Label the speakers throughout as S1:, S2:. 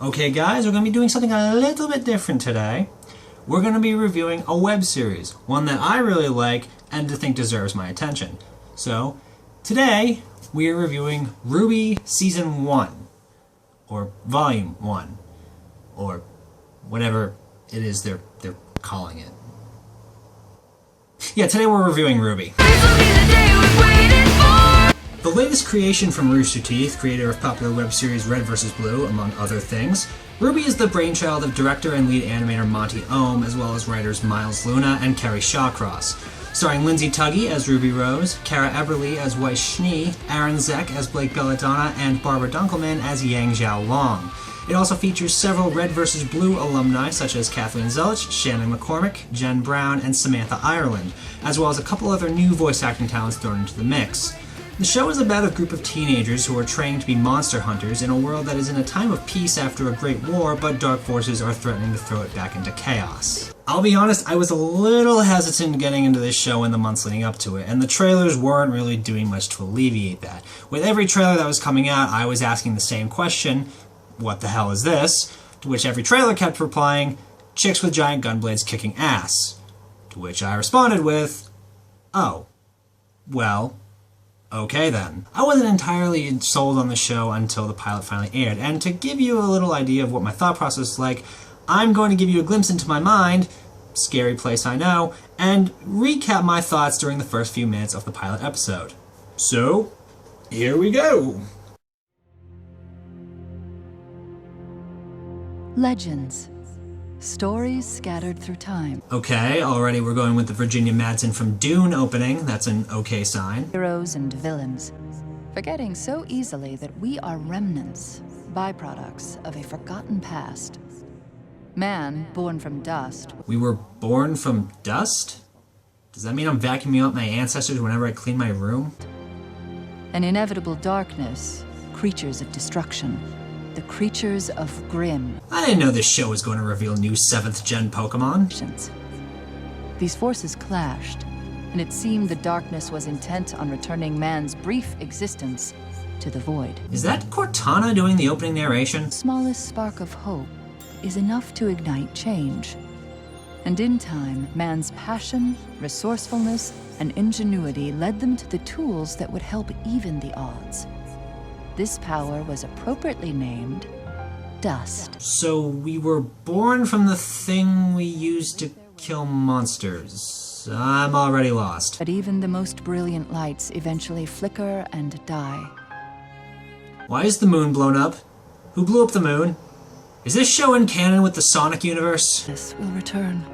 S1: Okay guys, we're going to be doing something a little bit different today. We're going to be reviewing a web series, one that I really like and to think deserves my attention. So, today we are reviewing RWBY Season 1, or Volume 1, or whatever it is they're calling it. Yeah, today we're reviewing RWBY. The latest creation from Rooster Teeth, creator of popular web series Red vs. Blue, among other things, RWBY is the brainchild of director and lead animator Monty Oum, as well as writers Miles Luna and Kerry Shawcross. Starring Lindsay Tuggey as Ruby Rose, Eberle as Weiss Schnee, Arryn Zech as Blake Belladonna, and Barbara Dunkelman as Yang Xiao Long. It also features several Red vs. Blue alumni such as Kathleen Zuelch, Shannon McCormick, Jen Brown, and Samantha Arryn, as well as a couple other new voice acting talents thrown into the mix. The show is about a group of teenagers who are trained to be monster hunters in a world that is in a time of peace after a great war, but dark forces are threatening to throw it back into chaos. I'll be honest, I was a little hesitant getting into this show in the months leading up to it, and the trailers weren't really doing much to alleviate that. With every trailer that was coming out, I was asking the same question, what the hell is this? To which every trailer kept replying, chicks with giant gun blades kicking ass. To which I responded with, oh, well, okay then. I wasn't entirely sold on the show until the pilot finally aired, and to give you a little idea of what my thought process is like, I'm going to give you a glimpse into my mind, scary place I know, and recap my thoughts during the first few minutes of the pilot episode. So, here we go!
S2: Legends. Stories scattered through time.
S1: Okay, already we're going with the Virginia Madsen from Dune opening. That's an okay sign.
S2: Heroes and villains, forgetting so easily that we are remnants, byproducts of a forgotten past. Man, born from dust.
S1: We were born from dust? Does that mean I'm vacuuming out my ancestors whenever I clean my room?
S2: An inevitable darkness, creatures of destruction. The creatures of Grimm.
S1: I didn't know this show was going to reveal new 7th gen Pokemon.
S2: These forces clashed, and it seemed the darkness was intent on returning man's brief existence to the void.
S1: Is that Cortana doing the opening narration?
S2: The smallest spark of hope is enough to ignite change. And in time, man's passion, resourcefulness, and ingenuity led them to the tools that would help even the odds. This power was appropriately named Dust.
S1: So we were born from the thing we used to kill monsters. I'm already lost.
S2: But even the most brilliant lights eventually flicker and die.
S1: Why is the moon blown up? Who blew up the moon? Is this show in canon with the Sonic universe?
S2: This will return.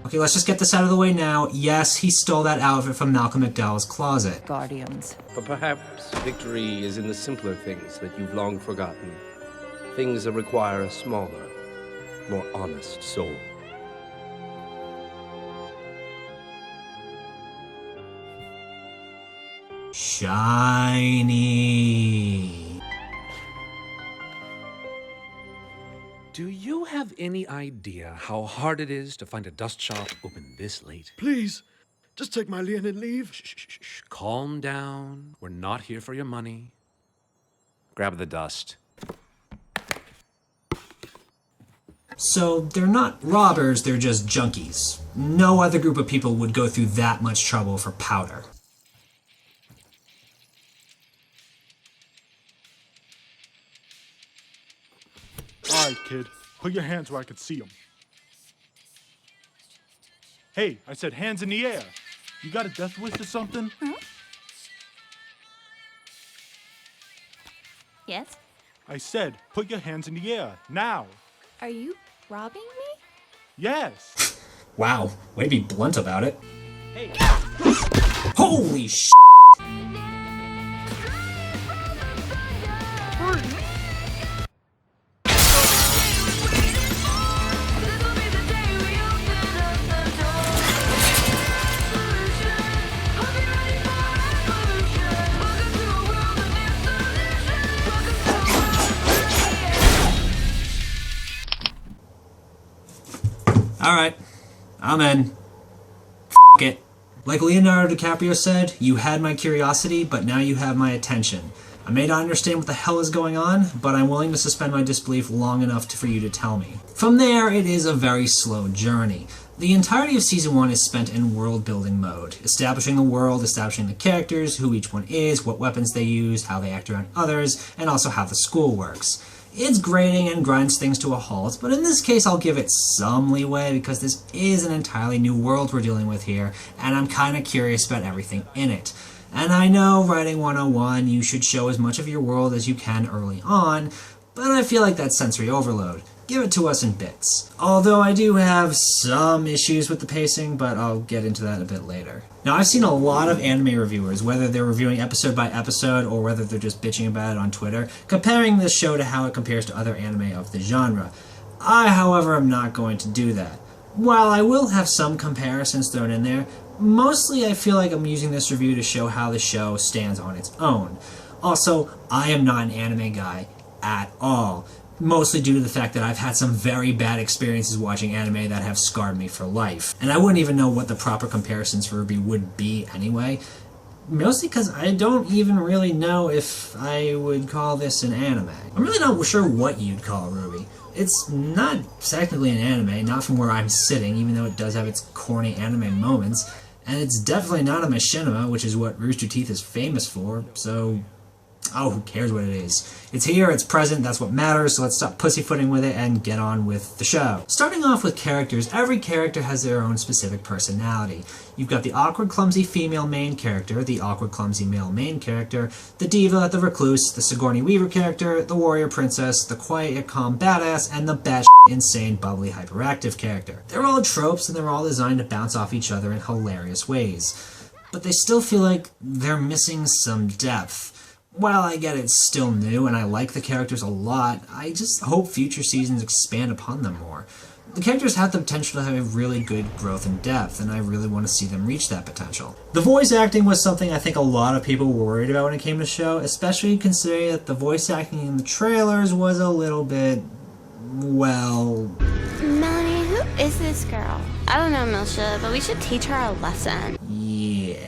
S1: Okay, let's just get this out of the way now. Yes, he stole that outfit from Malcolm McDowell's closet.
S2: Guardians.
S3: But perhaps victory is in the simpler things that you've long forgotten. Things that require a smaller, more honest soul.
S1: Shiny.
S4: Do you have any idea how hard it is to find a dust shop open this late?
S5: Please, just take my lien and leave.
S4: Shh. Calm down. We're not here for your money. Grab the dust.
S1: So they're not robbers, they're just junkies. No other group of people would go through that much trouble for powder.
S5: All right, kid. Put your hands where I can see them. Hey, I said hands in the air. You got a death wish or something?
S6: Huh? Yes?
S5: I said, put your hands in the air, now.
S6: Are you robbing me?
S5: Yes.
S1: Wow, way to be blunt about it. Hey. Holy sh**! Alright, I'm in. F*** it. Like Leonardo DiCaprio said, "You had my curiosity, but now you have my attention. I may not understand what the hell is going on, but I'm willing to suspend my disbelief long enough for you to tell me." From there, it is a very slow journey. The entirety of Season 1 is spent in world-building mode, establishing the world, establishing the characters, who each one is, what weapons they use, how they act around others, and also how the school works. It's grating and grinds things to a halt, but in this case I'll give it some leeway because this is an entirely new world we're dealing with here, and I'm kinda curious about everything in it. And I know, writing 101, you should show as much of your world as you can early on, but I feel like that's sensory overload. Give it to us in bits. Although I do have some issues with the pacing, but I'll get into that a bit later. Now, I've seen a lot of anime reviewers, whether they're reviewing episode by episode or whether they're just bitching about it on Twitter, comparing this show to how it compares to other anime of the genre. I, however, am not going to do that. While I will have some comparisons thrown in there, mostly I feel like I'm using this review to show how the show stands on its own. Also, I am not an anime guy at all, mostly due to the fact that I've had some very bad experiences watching anime that have scarred me for life. And I wouldn't even know what the proper comparisons for RWBY would be anyway, mostly because I don't even really know if I would call this an anime. I'm really not sure what you'd call RWBY. It's not technically an anime, not from where I'm sitting, even though it does have its corny anime moments, and it's definitely not a machinima, which is what Rooster Teeth is famous for, so oh, who cares what it is? It's here, it's present, that's what matters, so let's stop pussyfooting with it and get on with the show. Starting off with characters, every character has their own specific personality. You've got the awkward, clumsy female main character, the awkward, clumsy male main character, the diva, the recluse, the Sigourney Weaver character, the warrior princess, the quiet yet calm badass, and the batshit insane, bubbly, hyperactive character. They're all tropes and they're all designed to bounce off each other in hilarious ways. But they still feel like they're missing some depth. While I get it's still new and I like the characters a lot, I just hope future seasons expand upon them more. The characters have the potential to have a really good growth and depth, and I really want to see them reach that potential. The voice acting was something I think a lot of people were worried about when it came to the show, especially considering that the voice acting in the trailers was a little bit, well...
S6: Melanie, who is this girl? I don't know, Milsha, but we should teach her a lesson.
S1: Yeah.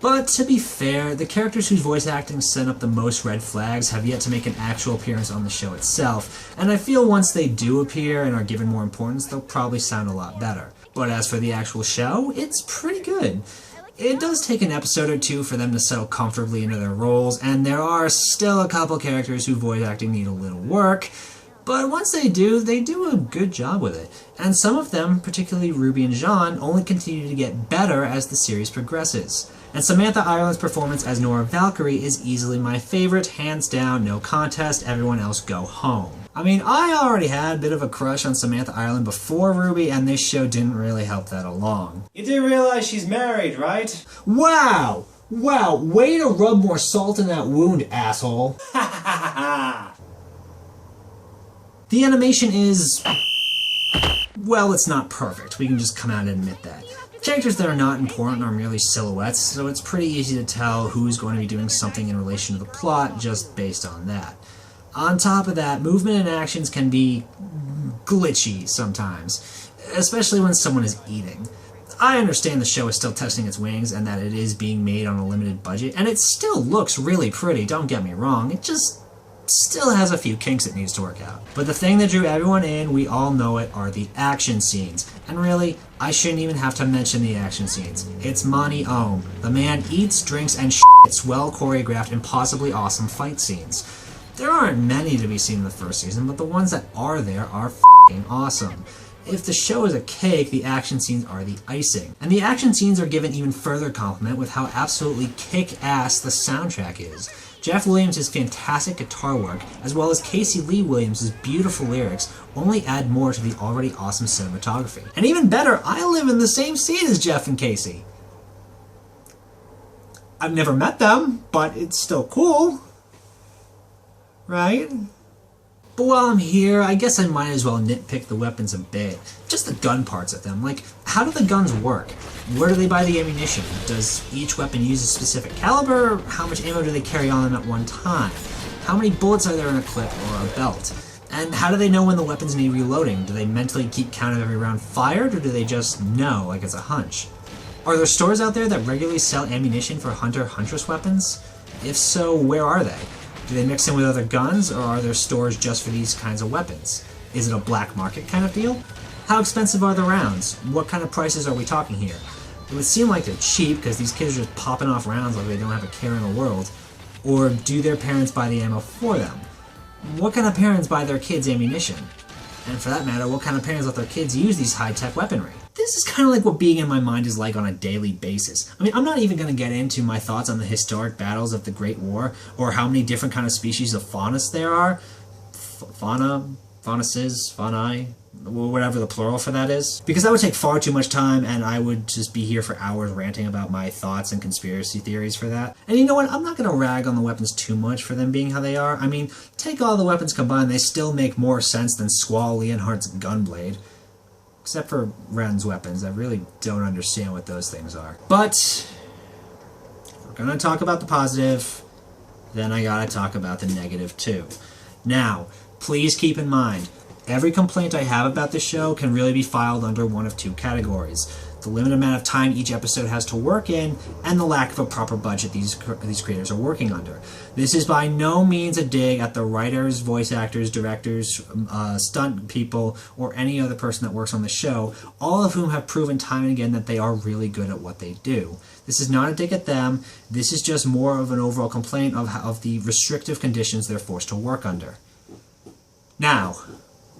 S1: But to be fair, the characters whose voice acting sent up the most red flags have yet to make an actual appearance on the show itself, and I feel once they do appear and are given more importance, they'll probably sound a lot better. But as for the actual show, it's pretty good. It does take an episode or two for them to settle comfortably into their roles, and there are still a couple characters whose voice acting need a little work, but once they do a good job with it. And some of them, particularly RWBY and Jaune, only continue to get better as the series progresses. And Samantha Ireland's performance as Nora Valkyrie is easily my favorite, hands down, no contest, everyone else go home. I mean, I already had a bit of a crush on Samantha Ireland before RWBY, and this show didn't really help that along. You do realize she's married, right? Wow! Wow, way to rub more salt in that wound, asshole. Ha ha ha ha! The animation is... well, it's not perfect. We can just come out and admit that. Characters that are not important are merely silhouettes, so it's pretty easy to tell who's going to be doing something in relation to the plot just based on that. On top of that, movement and actions can be glitchy sometimes, especially when someone is eating. I understand the show is still testing its wings and that it is being made on a limited budget, and it still looks really pretty, don't get me wrong, it just still has a few kinks it needs to work out. But the thing that drew everyone in, we all know it, are the action scenes. And really, I shouldn't even have to mention the action scenes. It's Monty Oum. The man eats, drinks, and shits well choreographed and possibly awesome fight scenes. There aren't many to be seen in the first season, but the ones that are there are f***ing awesome. If the show is a cake, the action scenes are the icing. And the action scenes are given even further compliment with how absolutely kick-ass the soundtrack is. Jeff Williams' fantastic guitar work, as well as Casey Lee Williams' beautiful lyrics, only add more to the already awesome cinematography. And even better, I live in the same scene as Jeff and Casey. I've never met them, but it's still cool. Right? But while I'm here, I guess I might as well nitpick the weapons a bit. Just the gun parts of them. Like, how do the guns work? Where do they buy the ammunition? Does each weapon use a specific caliber? How much ammo do they carry on them at one time? How many bullets are there in a clip or a belt? And how do they know when the weapons need reloading? Do they mentally keep count of every round fired, or do they just know, like it's a hunch? Are there stores out there that regularly sell ammunition for hunter-huntress weapons? If so, where are they? Do they mix in with other guns, or are there stores just for these kinds of weapons? Is it a black market kind of deal? How expensive are the rounds? What kind of prices are we talking here? It would seem like they're cheap because these kids are just popping off rounds like they don't have a care in the world. Or do their parents buy the ammo for them? What kind of parents buy their kids ammunition? And for that matter, what kind of parents let their kids use these high-tech weaponry? This is kind of like what being in my mind is like on a daily basis. I mean, I'm not even going to get into my thoughts on the historic battles of the Great War, or how many different kind of species of faunus there are. Faunuses, fauni, whatever the plural for that is. Because that would take far too much time, and I would just be here for hours ranting about my thoughts and conspiracy theories for that. And you know what? I'm not going to rag on the weapons too much for them being how they are. I mean, take all the weapons combined, they still make more sense than Squall Leonhardt's gunblade. Except for Ren's weapons. I really don't understand what those things are. But if we're going to talk about the positive, then I gotta talk about the negative too. Now, please keep in mind, every complaint I have about this show can really be filed under one of two categories. The limited amount of time each episode has to work in, and the lack of a proper budget these creators are working under. This is by no means a dig at the writers, voice actors, directors, stunt people, or any other person that works on the show, all of whom have proven time and again that they are really good at what they do. This is not a dig at them, this is just more of an overall complaint of the restrictive conditions they're forced to work under. Now,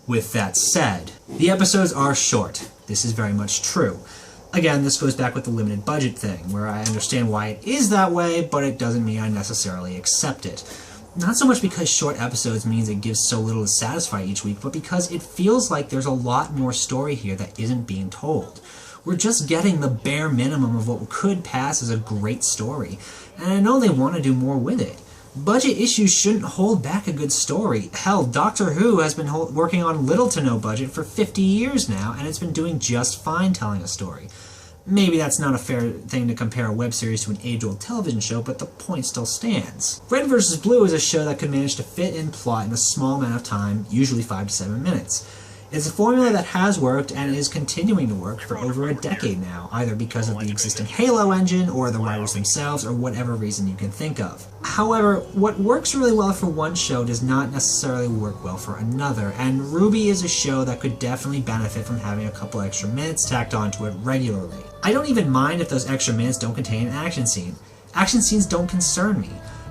S1: with that said, the episodes are short. This is very much true. Again, this goes back with the limited budget thing, where I understand why it is that way, but it doesn't mean I necessarily accept it. Not so much because short episodes means it gives so little to satisfy each week, but because it feels like there's a lot more story here that isn't being told. We're just getting the bare minimum of what could pass as a great story, and I know they want to do more with it. Budget issues shouldn't hold back a good story. Hell, Doctor Who has been working on little to no budget for 50 years now, and it's been doing just fine telling a story. Maybe that's not a fair thing to compare a web series to an age-old television show, but the point still stands. Red vs. Blue is a show that could manage to fit in plot in a small amount of time, usually 5 to 7 minutes. It's a formula that has worked and is continuing to work for over a decade now, either because of the existing Halo engine, or the writers themselves, or whatever reason you can think of. However, what works really well for one show does not necessarily work well for another, and RWBY is a show that could definitely benefit from having a couple extra minutes tacked onto it regularly. I don't even mind if those extra minutes don't contain an action scene. Action scenes don't concern me.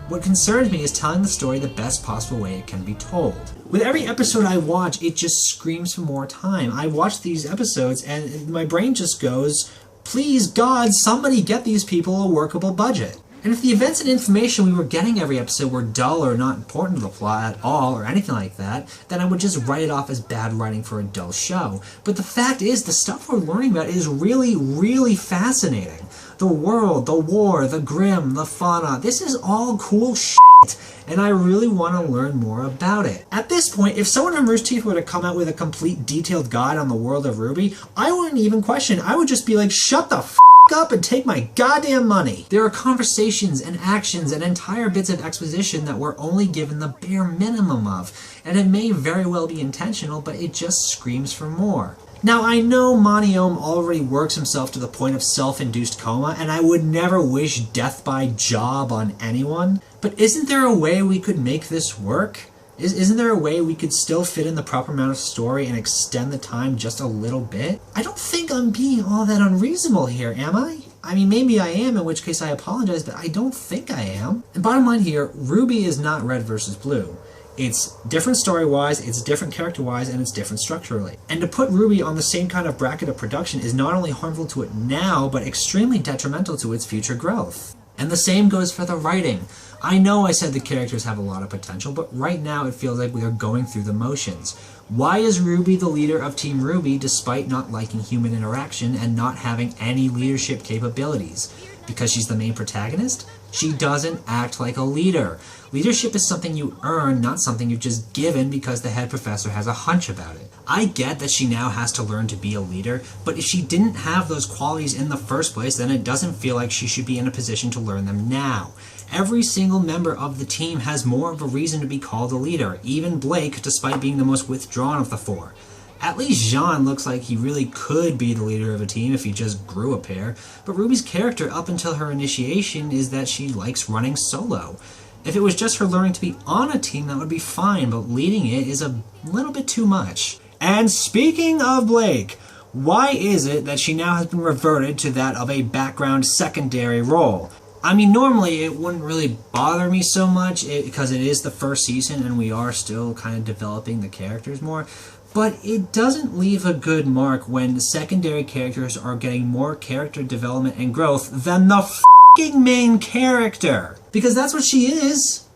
S1: What concerns me is telling the story the best possible way it can be told. With every episode I watch, it just screams for more time. I watch these episodes and my brain just goes, please God, somebody get these people a workable budget. And if the events and information we were getting every episode were dull or not important to the plot at all or anything like that, then I would just write it off as bad writing for a dull show. But the fact is, the stuff we're learning about is really, really fascinating. The world, the war, the grim, the fauna, this is all cool shit, and I really want to learn more about it. At this point, if someone from Rooster Teeth were to come out with a complete detailed guide on the world of RWBY, I wouldn't even question. I would just be like, shut the f*** up and take my goddamn money. There are conversations and actions and entire bits of exposition that we're only given the bare minimum of, and it may very well be intentional, but it just screams for more. Now, I know Monty Oum already works himself to the point of self-induced coma, and I would never wish death by job on anyone, but isn't there a way we could make this work? Isn't there a way we could still fit in the proper amount of story and extend the time just a little bit? I don't think I'm being all that unreasonable here, am I? I mean, maybe I am, in which case I apologize, but I don't think I am. And bottom line here, RWBY is not Red vs. Blue. It's different story-wise, it's different character-wise, and it's different structurally. And to put RWBY on the same kind of bracket of production is not only harmful to it now, but extremely detrimental to its future growth. And the same goes for the writing. I know I said the characters have a lot of potential, but right now it feels like we are going through the motions. Why is RWBY the leader of Team RWBY despite not liking human interaction and not having any leadership capabilities? Because she's the main protagonist? She doesn't act like a leader. Leadership is something you earn, not something you're just given because the head professor has a hunch about it. I get that she now has to learn to be a leader, but if she didn't have those qualities in the first place, then it doesn't feel like she should be in a position to learn them now. Every single member of the team has more of a reason to be called a leader, even Blake, despite being the most withdrawn of the four. At least Jaune looks like he really could be the leader of a team if he just grew a pair, but Ruby's character up until her initiation is that she likes running solo. If it was just her learning to be on a team, that would be fine, but leading it is a little bit too much. And speaking of Blake, why is it that she now has been reverted to that of a background secondary role? I mean, normally it wouldn't really bother me so much because it is the first season and we are still kind of developing the characters more. But it doesn't leave a good mark when the secondary characters are getting more character development and growth than the f***ing main character. Because that's what she is,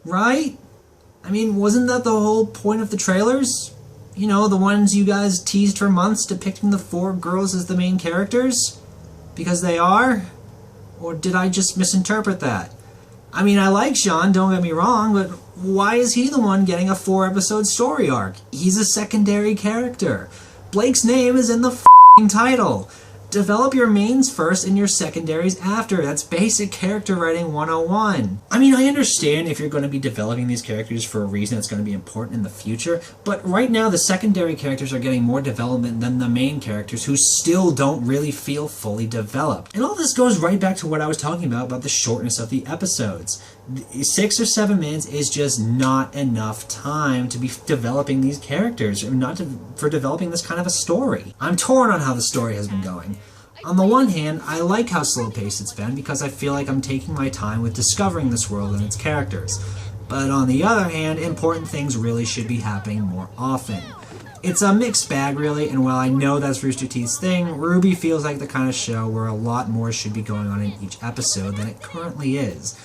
S1: right? I mean, wasn't that the whole point of the trailers? You know, the ones you guys teased for months depicting the four girls as the main characters? Because they are? Or did I just misinterpret that? I mean, I like Jaune, don't get me wrong, but why is he the one getting a 4-episode story arc? He's a secondary character. Blake's name is in the f***ing title. Develop your mains first and your secondaries after. That's basic character writing 101. I mean, I understand if you're going to be developing these characters for a reason that's going to be important in the future, but right now the secondary characters are getting more development than the main characters who still don't really feel fully developed. And all this goes right back to what I was talking about the shortness of the episodes. 6 or 7 minutes is just not enough time to be developing these characters, or for developing this kind of a story. I'm torn on how the story has been going. On the one hand, I like how slow-paced it's been because I feel like I'm taking my time with discovering this world and its characters. But on the other hand, important things really should be happening more often. It's a mixed bag, really, and while I know that's Rooster Teeth's thing, RWBY feels like the kind of show where a lot more should be going on in each episode than it currently is.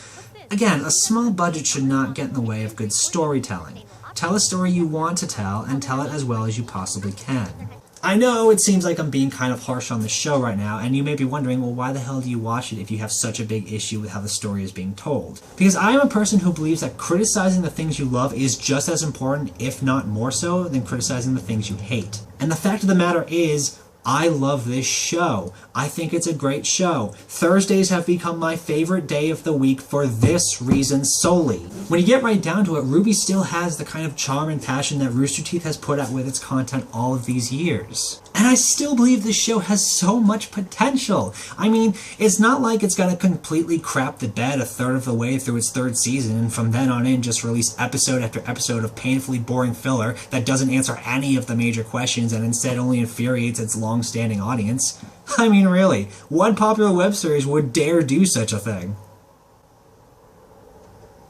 S1: Again, a small budget should not get in the way of good storytelling. Tell a story you want to tell, and tell it as well as you possibly can. I know it seems like I'm being kind of harsh on the show right now, and you may be wondering, well, why the hell do you watch it if you have such a big issue with how the story is being told? Because I am a person who believes that criticizing the things you love is just as important, if not more so, than criticizing the things you hate. And the fact of the matter is, I love this show. I think it's a great show. Thursdays have become my favorite day of the week for this reason solely. When you get right down to it, RWBY still has the kind of charm and passion that Rooster Teeth has put out with its content all of these years. And I still believe this show has so much potential. I mean, it's not like it's gonna completely crap the bed a third of the way through its 3rd season and from then on in just release episode after episode of painfully boring filler that doesn't answer any of the major questions and instead only infuriates its long-standing audience. I mean, really, what popular web series would dare do such a thing?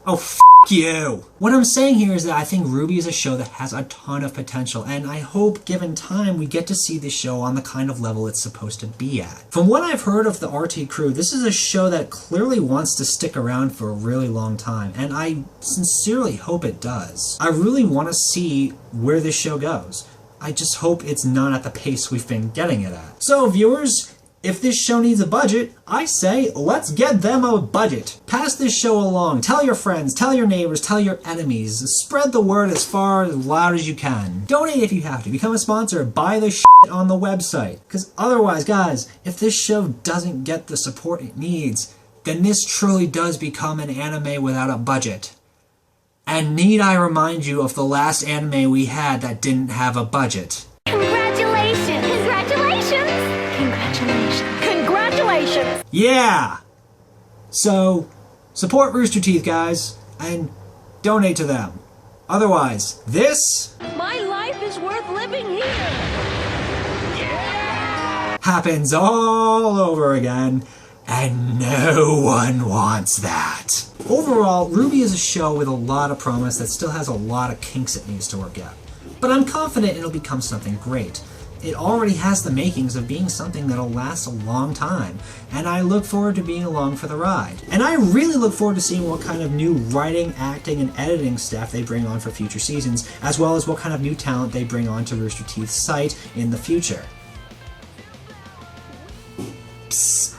S1: Oh, f*** you! What I'm saying here is that I think RWBY is a show that has a ton of potential, and I hope, given time, we get to see this show on the kind of level it's supposed to be at. From what I've heard of the RT crew, this is a show that clearly wants to stick around for a really long time, and I sincerely hope it does. I really want to see where this show goes. I just hope it's not at the pace we've been getting it at. So, viewers, if this show needs a budget, I say, let's get them a budget. Pass this show along. Tell your friends, tell your neighbors, tell your enemies. Spread the word as far as loud as you can. Donate if you have to. Become a sponsor. Buy the shit on the website. Because otherwise, guys, if this show doesn't get the support it needs, then this truly does become an anime without a budget. And need I remind you of the last anime we had that didn't have a budget?
S6: Congratulations! Congratulations! Congratulations! Congratulations!
S1: Yeah! So, support Rooster Teeth, guys, and donate to them. Otherwise, this...
S7: My life is worth living here!
S1: Yeah! Happens all over again, and no one wants that. Overall, RWBY is a show with a lot of promise that still has a lot of kinks it needs to work out. But I'm confident it'll become something great. It already has the makings of being something that'll last a long time, and I look forward to being along for the ride. And I really look forward to seeing what kind of new writing, acting, and editing staff they bring on for future seasons, as well as what kind of new talent they bring on to Rooster Teeth's site in the future. Psst.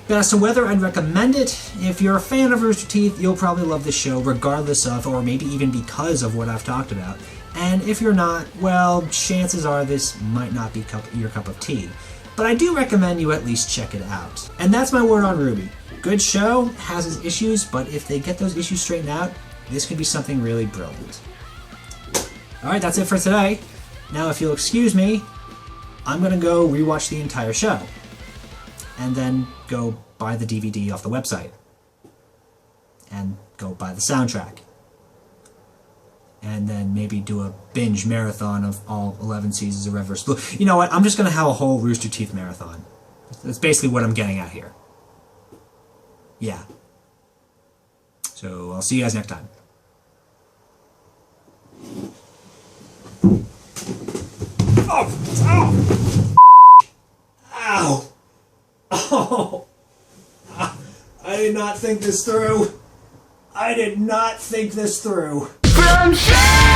S1: But as to whether I'd recommend it, if you're a fan of Rooster Teeth, you'll probably love the show regardless of, or maybe even because of what I've talked about. And if you're not, well, chances are this might not be your cup of tea. But I do recommend you at least check it out. And that's my word on RWBY. Good show, has its issues, but if they get those issues straightened out, this could be something really brilliant. Alright, that's it for today. Now if you'll excuse me, I'm gonna go rewatch the entire show. And then go buy the DVD off the website. And go buy the soundtrack. And then maybe do a binge marathon of all 11 seasons of Red vs. Blue. You know what? I'm just going to have a whole Rooster Teeth marathon. That's basically what I'm getting at here. Yeah. So I'll see you guys next time. Oh! Ow! Oh! I did not think this through. I did not think this through.
S7: From Shannon!